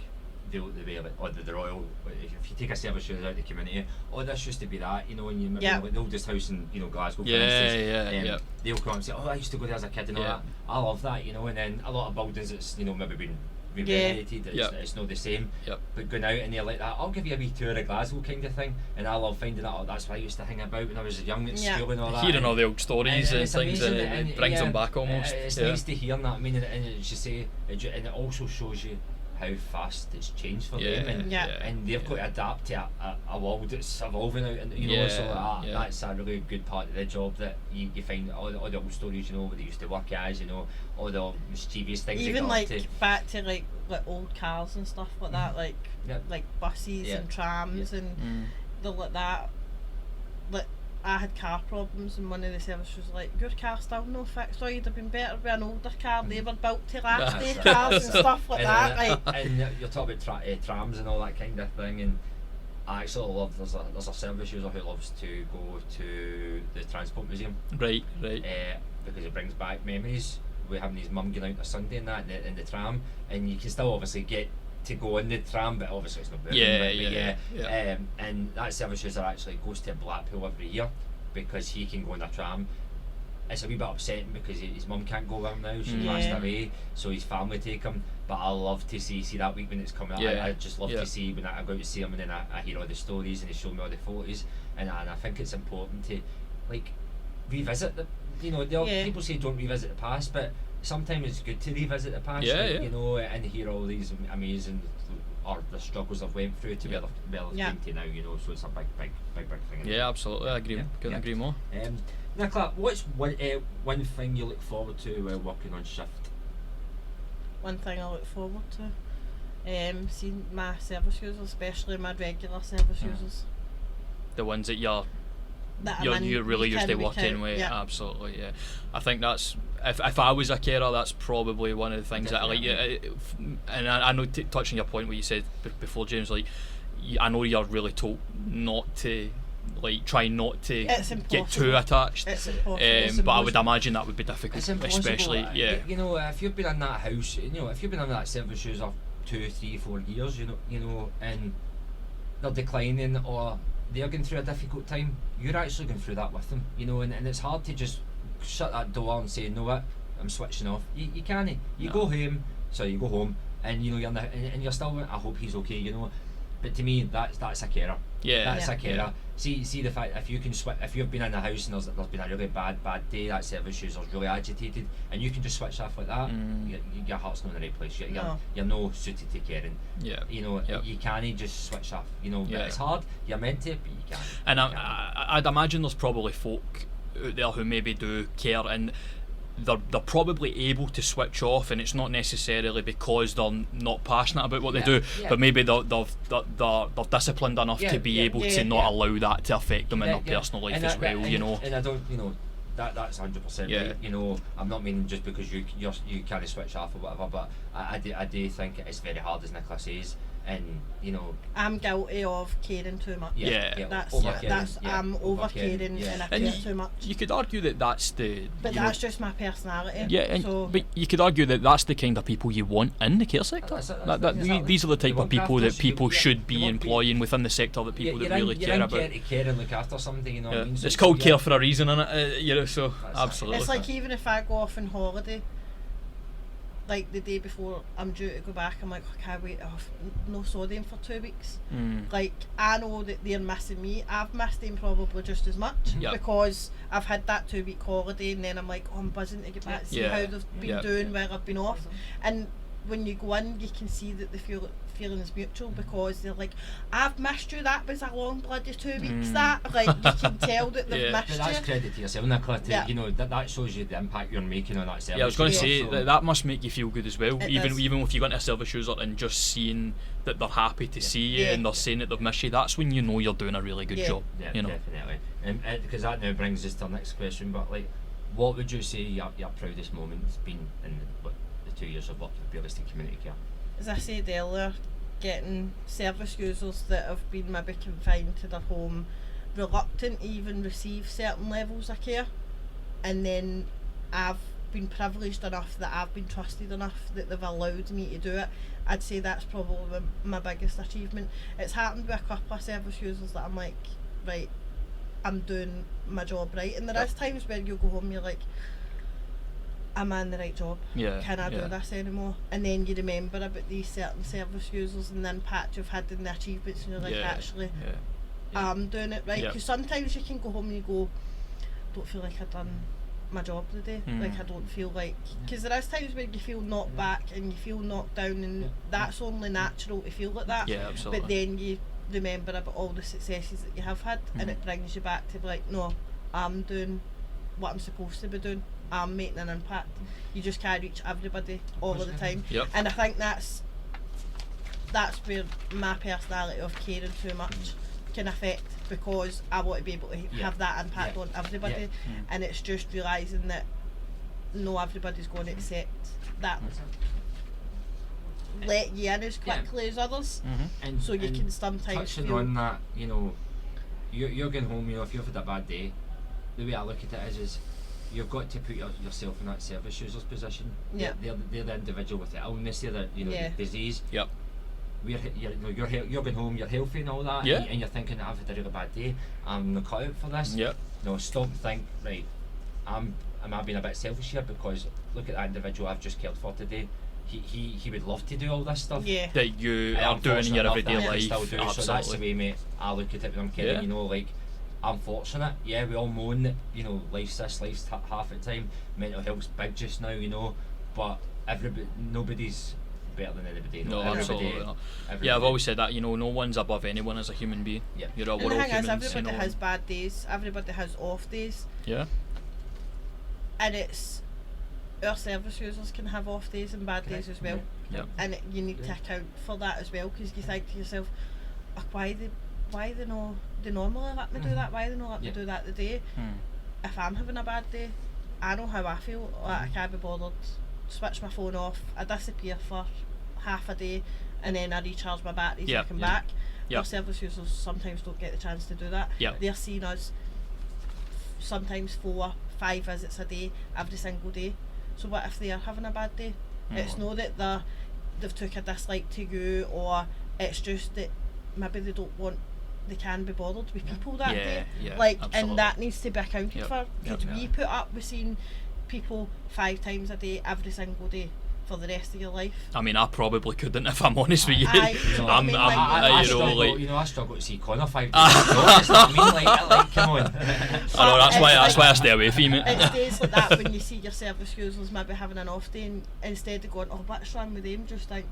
the way of it, or the royal, if you take a service user out of the community, this used to be that, and you remember like the oldest house in Glasgow, for instance, they'll come and say, I used to go there as a kid and all that. I love that, and then a lot of buildings it's maybe been renovated, it's not the same, but going out and they're like that, I'll give you a wee tour of Glasgow kind of thing, and I love finding out, that's where I used to hang about when I was young at school and all that. Hearing all the old stories and things, and it brings them back almost. It's nice to hear that, I mean, and as you say, and it also shows you how fast it's changed for them, and they've got to adapt to a world that's evolving out, and so that's a really good part of the job, that you find all the old stories, where they used to work as, all the mischievous things. Even like back to like old cars and stuff like that, like buses and trams and they're like that. Like I had car problems, and one of the services was like, your car's still no fixed, or you'd have been better with an older car, they were built to last day cars and stuff like that. And you're talking about trams and all that kind of thing, and I actually love, there's a service user who loves to go to the Transport Museum. Right. Because it brings back memories. We're having his mum going out on a Sunday and that in the tram, and you can still obviously get to go in the tram, but obviously it's not moving. And that service user actually goes to Blackpool every year because he can go in a tram it's a wee bit upsetting because his mum can't go with him now. She passed away, so his family take him. But I love to see that week when it's coming out. I just love to see when I go to see him, and then I hear all the stories and they show me all the photos, and I think it's important to like revisit the. You know, people say don't revisit the past, but sometimes it's good to revisit the past. You know, and hear all these amazing or the struggles I've went through to where they've been to now. You know, so it's a big thing. Yeah, absolutely. I agree. Couldn't agree more. Nicola, what's one thing you look forward to while working on shift? One thing I look forward to, seeing my service users, especially my regular service users. The ones that you're really used to working with. Absolutely, yeah. I think that's if I was a carer, that's probably one of the things that I like. And I know touching your point where you said before, James, like I know you're really told not to. Like try not to get too attached, but I would imagine that would be difficult, especially you know, if you've been in that house, you know, if you've been in that service user 2, 3, 4 years, you know, and they're declining or they're going through a difficult time, you're actually going through that with them, you know, and it's hard to just shut that door and say, you know what, I'm switching off. You can't. You go home, and you know and you're still. I hope he's okay, you know. But to me, that's a carer. That's a carer. See the fact if you can if you've been in a house and there's been a really bad day, that service user's really agitated, and you can just switch off like that, your heart's not in the right place. You're no suited to caring. You know, you can't just switch off. You know, but it's hard. You're meant to, but you can't. And I'd imagine there's probably folk out there who maybe do care and they're probably able to switch off, and it's not necessarily because they're not passionate about what they do, but maybe they're disciplined enough to be able to not allow that to affect them in their personal life as well. You know, and I don't, you know, that's 100% right. You know, I'm not meaning just because you can't switch off or whatever, but I do think it's very hard, as Nicola says. And you know, I'm guilty of caring too much. I'm over caring and I care too much. You could argue that that's that's just my personality. But you could argue that that's the kind of people you want in the care sector. These are the type of people that people should be employing within the sector. That people that really care about. You're in care and look after something. You know, what I mean? It's called care for a reason, isn't it? You know, so absolutely. It's like even if I go off on holiday. Like the day before I'm due to go back, I'm like, I can't wait off, no sodium for 2 weeks. Like, I know that they're missing me. I've missed them probably just as much because I've had that 2 week holiday, and then I'm like, I'm buzzing to get back to see how they've been doing while I've been off. And when you go in, you can see that the feeling is mutual because they're like, I've missed you, that was a long bloody 2 weeks that, like, you can tell that they've missed you. But that's credit to yourself, Nicola, you know, that shows you the impact you're making on that service. I was going to say, that must make you feel good as well, even if you go into a service user and just seeing that they're happy to see you and they're saying that they've missed you, that's when you know you're doing a really good job. You know? Definitely. And because that now brings us to our next question, but like, what would you say your proudest moment has been in the 2 years of work with Baillieston Community Care? As I said earlier, getting service users that have been maybe confined to their home, reluctant to even receive certain levels of care, and then I've been privileged enough that I've been trusted enough that they've allowed me to do it. I'd say that's probably my biggest achievement. It's happened with a couple of service users that I'm like, right, I'm doing my job right, and there is times where you go home and you're like, am I in the right job? Can I do this anymore? And then you remember about these certain service users and the impact you've had in the achievements, and you're like, actually, I'm doing it right. Because sometimes you can go home and you go, don't feel like I've done my job today. Like, I don't feel like, because there is times where you feel knocked back and you feel knocked down, and that's only natural to feel like that. Absolutely. But then you remember about all the successes that you have had, and it brings you back to be like, no, I'm doing what I'm supposed to be doing. I'm making an impact. You just can't reach everybody all of the time, and I think that's where my personality of caring too much can affect, because I want to be able to have that impact on everybody, and it's just realising that no everybody's going to accept that let you in as quickly as others, and so you can sometimes touching feel on that, you know, you're going home, you know, if you've had a bad day, the way I look at it is you've got to put yourself in that service user's position. They're the individual with the illness, they're the, you know, the disease. You're going home, you're healthy and all that, and you're thinking, I've had a really bad day, I'm not cut out for this. No, stop and think, right, am I being a bit selfish here? Because look at that individual I've just cared for today. He would love to do all this stuff that you are doing in your everyday life. Absolutely. So that's the way, mate, I look at it when I'm caring. You know, like, I'm fortunate. Yeah, we all moan that, you know, life's this, life's half the time. Mental health's big just now, you know, but nobody's better than anybody. No, absolutely not. Yeah, I've always said that, you know, no one's above anyone as a human being. Yeah. We're all humans. You Everybody know. has bad days. Everybody has off days. Yeah. And it's our service users can have off days and bad days as well. Yep. And you need to account for that as well, because you think to yourself, why they normally let me do that? Why they not let me do that today? If I'm having a bad day, I know how I feel. Like, I can't be bothered. Switch my phone off. I disappear for half a day, and then I recharge my batteries and come back. Our service users sometimes don't get the chance to do that. They're seeing us sometimes 4-5 visits a day, every single day. So what if they are having a bad day? It's not that they've took a dislike to you, or it's just that maybe they can be bothered with people that day. Like, absolutely. And that needs to be accounted for. Could we put up with seeing people 5 times a day, every single day, for the rest of your life? I mean, I probably couldn't, if I'm honest with you. I struggle to see Connor 5 days. That's what I mean. Like, come on. I know, that's why I stay away from it. It's days like that when you see your service users maybe having an off day, and instead of going, oh, what's wrong with them, just think,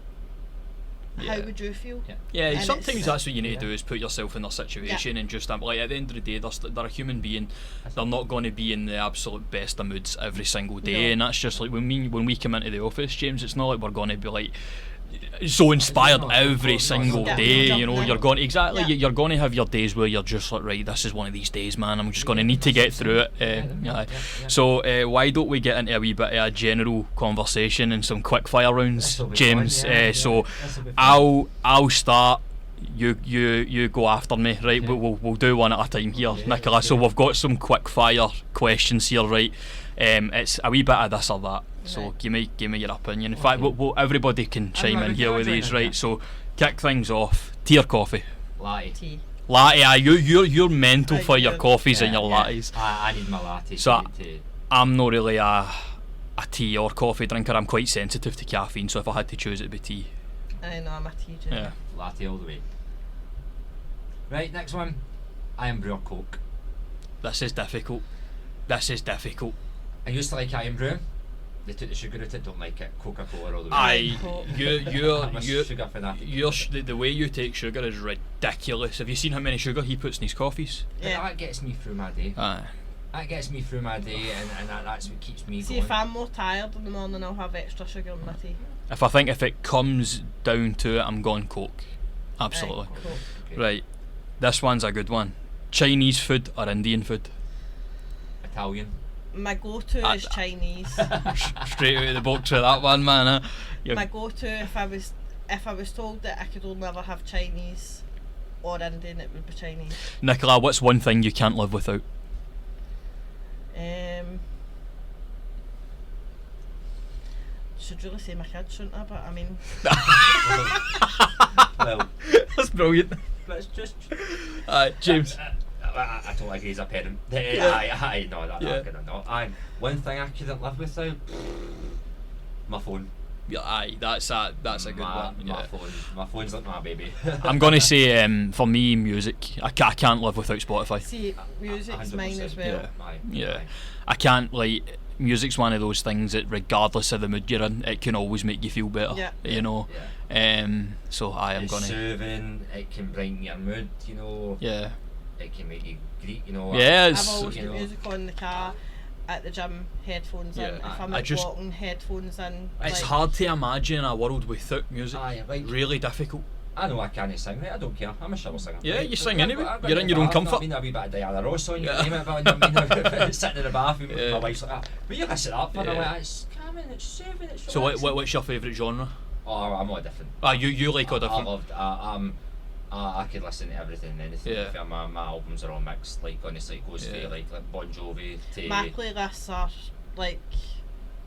how would you feel? Yeah, sometimes that's what you need to do, is put yourself in their situation and just like, at the end of the day, they're a human being. They're not going to be in the absolute best of moods every single day, and that's just like when we come into the office, James. It's not like we're going to be like so inspired every single day. You know, you're going you're going to have your days where you're just like, right, this is one of these days, man. I'm just going to need to get through it. So why don't we get into a wee bit of a general conversation and some quick fire rounds, James? So I'll start. You go after me, right? We'll do one at a time here, Nicola. So we've got some quick fire questions here, right? It's a wee bit of this or that. So give me your opinion. In fact, everybody can chime in here with these, right? So kick things off. Tea or coffee? Latte. Latte. You're mental for your coffees and your lattes. I need my latte. So I'm not really a tea or coffee drinker. I'm quite sensitive to caffeine, so if I had to choose, it'd be tea. I know, I'm a tea drinker. Yeah. Latte all the way. Right, next one. Iron Brew or Coke? This is difficult. I used to like Iron Brew. They took the sugar out it, don't like it. Coca-Cola all the way. The way you take sugar is ridiculous. Have you seen how many sugar he puts in his coffees? Yeah. That gets me through my day. That gets me through my day, and that's what keeps me going. See, if I'm more tired in the morning, I'll have extra sugar in my tea. If it comes down to it, I'm going Coke. Absolutely. Coke. Okay. Right. This one's a good one. Chinese food or Indian food? Italian. My go-to is Chinese. Straight out of the box with that one, man. My go-to, if I was told that I could only ever have Chinese or Indian, it would be Chinese. Nicola, what's one thing you can't live without? Should really say my kids, shouldn't I? But I mean, well, that's brilliant. That's just. James. I don't agree as a parent. No, one thing I couldn't live without, my phone. Yeah, that's a good one. My phone's like my baby. I'm gonna say for me, music. I can't live without Spotify. See, music's mine as well. Yeah. I can't, like, music's one of those things that regardless of the mood you're in, it can always make you feel better. You know. So I'm gonna. It's soothing. It can brighten your mood. You know. Yeah. It can make you greet. You know. I've always got music on in the car. At the gym, headphones in. If I'm walking, headphones in. It's hard to imagine a world without music. Really difficult. I know I can't sing, right? I don't care. I'm a shower singer. Yeah, you sing anyway. You're in your own comfort. I mean, a wee bit of Diana Ross on you, name it, but I mean, sitting in the bath with my wife's like that. But you can sit up and I'm like, it's calming, it's soothing, it's relaxing. So what's your favourite genre? Oh, I'm all different. You like all different? I could listen to everything and anything. Yeah. My albums are all mixed. Like, honestly, it goes for like Bon Jovi to. My playlists are like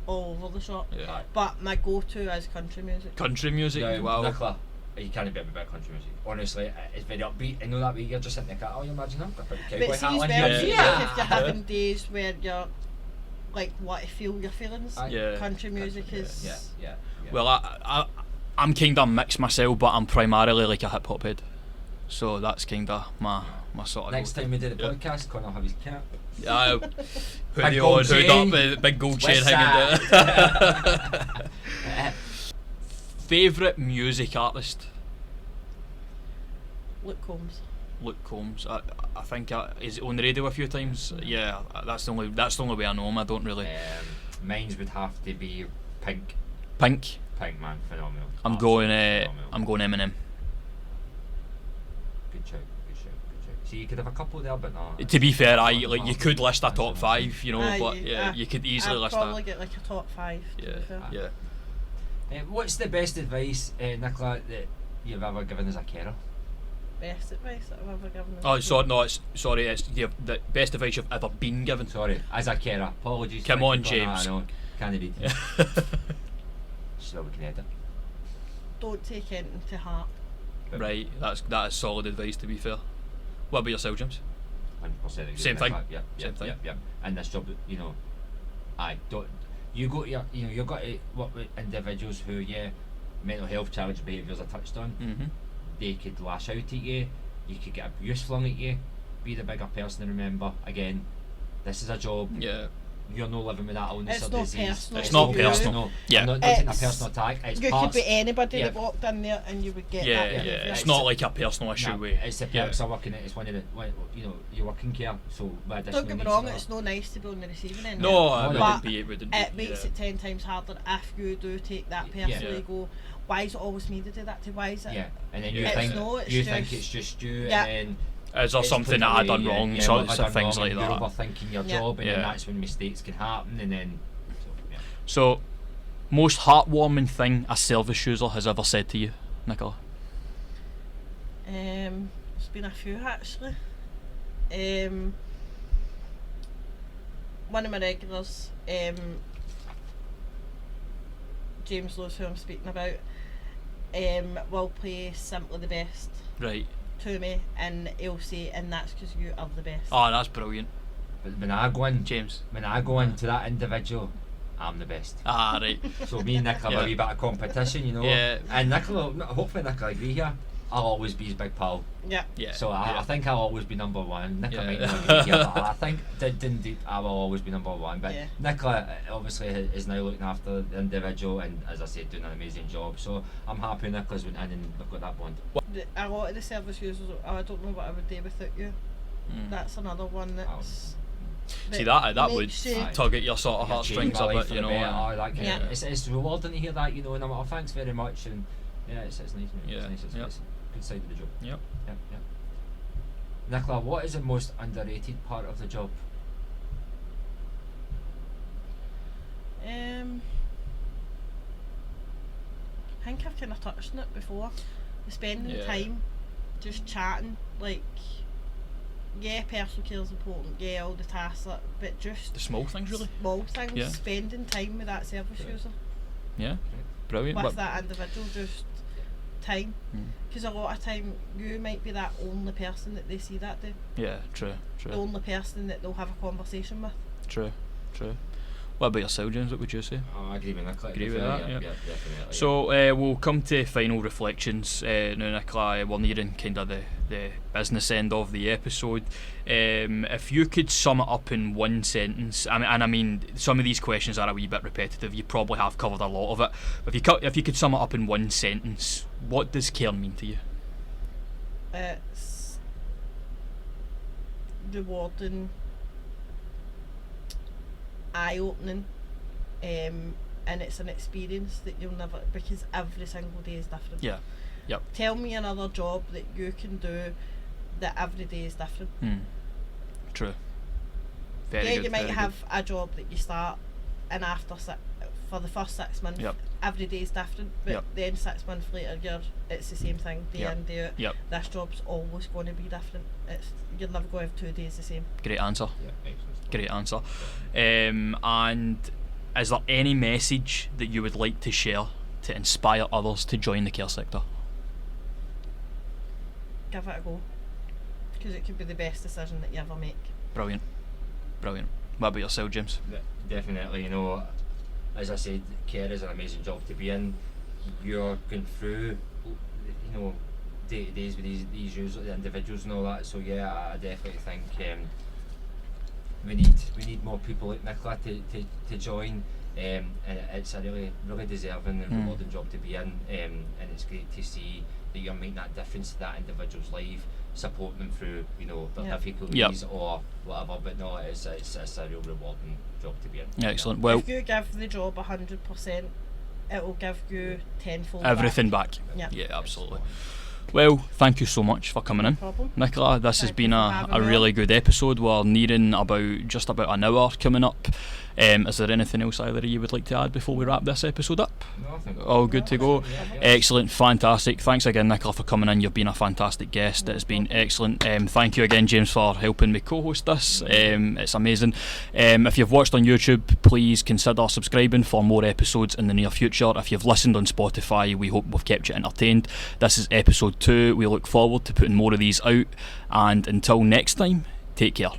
all over the shop. Yeah. But my go-to is country music. Country music? Yeah, wow. Nicola, you can't be about country music. Honestly, it's very upbeat. I know that way you're just sitting there, oh, you imagine that? But see, if you're having days where you're like what to feel your feelings. Yeah. Country music is. Yeah. Well, I'm kind of mixed myself, but I'm primarily like a hip hop head, so that's kind of my sort of. Next time we do the podcast, Connor will have his cap. Hoodie on, hood up, big gold chain hanging down. Favourite music artist? Luke Combs. I think he's on the radio a few times. Yeah, that's the only way I know him. I don't really. Mine's would have to be Pink. Pink, man, phenomenal. I'm going Eminem. Good shout. See, you could have a couple there, but no. To be fair, you could list a top 5, you know, but you could easily list that. I'd probably get like a top 5. Yeah. What's the best advice, Nicola, that you've ever given as a carer? Best advice that I've ever given. It's the best advice you've ever been given. Sorry, as a carer. Apologies. Come on, James. I know. Can't read. So we can edit. Don't take anything to heart. Right, that is solid advice, to be fair. What about yourself, James? 100% Same thing. Same thing. And this job, you got to work with individuals who, mental health challenge behaviours are touched on. Mm-hmm. They could lash out at you. You could get abuse flung at you. Be the bigger person, and remember, again, this is a job. Yeah. You're not living with that illness or disease. Personal. It's not personal. I'm not taking a personal attack. You could be anybody that walked in there and you would get that. Yeah. It's not like a personal issue. It's the perks of working it. It's one of the, you're working care. So don't get me wrong, it's no nice to be on the receiving end. No, it wouldn't be. It makes it 10 times harder if you do take that personally. Go, why is it always me to do that to? Why is it? Yeah, and then you think it's just you, and then. Is there something that I done wrong? So things like that. You're overthinking your job, and then that's when mistakes can happen, and then. So, most heartwarming thing a service user has ever said to you, Nicola? There's been a few actually. One of my regulars, James Lewis, who I'm speaking about, will play Simply the Best. Right. To me, and he'll say, and that's because you are the best. Oh, that's brilliant. But when I go in, James, when I go into that individual, I'm the best. Right. So me and Nicola have a wee bit of competition, Yeah. And Nicola, hopefully Nicola agree here. I'll always be his big pal. Yeah. So I think I'll always be number one. Nicola might not agree here, but I think indeed I will always be number one. But Nicola obviously is now looking after the individual, and as I said, doing an amazing job. So I'm happy Nicola's went in and we've got that bond. A lot of the service users, I don't know what I would do without you. That's another one that's. See that would tug at your sort of heartstrings a bit, you know. It's rewarding to hear that, you know. And I'm like, thanks very much, and it's nice, mate. Yeah. It's nice. It's a good side of the job. Yep. Nicola, what is the most underrated part of the job? I think I've kind of touched on it before. Spending time just chatting, like, personal care is important, all the tasks, but just the small things, really. Small things, spending time with that service user. Yeah, brilliant. With that individual, just time. Because a lot of time, you might be that only person that they see that day. Yeah, true. The only person that they'll have a conversation with. True. What about yourself, James? What would you say? I agree with Nicola. Agree with that, yeah. Definitely. So we'll come to final reflections now, Nicola. We're nearing kind of the business end of the episode. If you could sum it up in one sentence, I mean, some of these questions are a wee bit repetitive. You probably have covered a lot of it. But if you could sum it up in one sentence, what does care mean to you? It's rewarding, eye-opening, and it's an experience that you'll never, because every single day is different. Yeah. Yep. Tell me another job that you can do that every day is different. True. Very good. You might have a job that you start, and for the first 6 months, every day is different, but then 6 months later, it's the same thing day in, day out. This job's always going to be different. You're never going to have 2 days the same. Great answer. Great answer. And is there any message that you would like to share to inspire others to join the care sector? Give it a go, because it could be the best decision that you ever make. Brilliant. What about yourself, James? Definitely, you know, as I said, care is an amazing job to be in. You're going through, you know, day-to-days with these users, the individuals and all that. So yeah, I definitely think we need more people like Nicola to join. And it's a really deserving and rewarding job to be in, and it's great to see that you're making that difference to that individual's life, supporting them through, you know, their difficulties or whatever. But no, it's a real rewarding job to be in. Excellent. Well, if you give the job 100%, it will give you tenfold everything back. Yeah, absolutely. Well, thank you so much for coming in, problem. Nicola. This has been a really good episode. We're nearing just about an hour coming up. Is there anything else either of you would like to add before we wrap this episode up? No, I think all good to go. Excellent, fantastic. Thanks again, Nicola, for coming in. You've been a fantastic guest. It's been excellent. Thank you again, James, for helping me co-host this. It's amazing. If you've watched on YouTube, please consider subscribing for more episodes in the near future. If you've listened on Spotify, we hope we've kept you entertained. This is episode 2. We look forward to putting more of these out, and until next time, take care.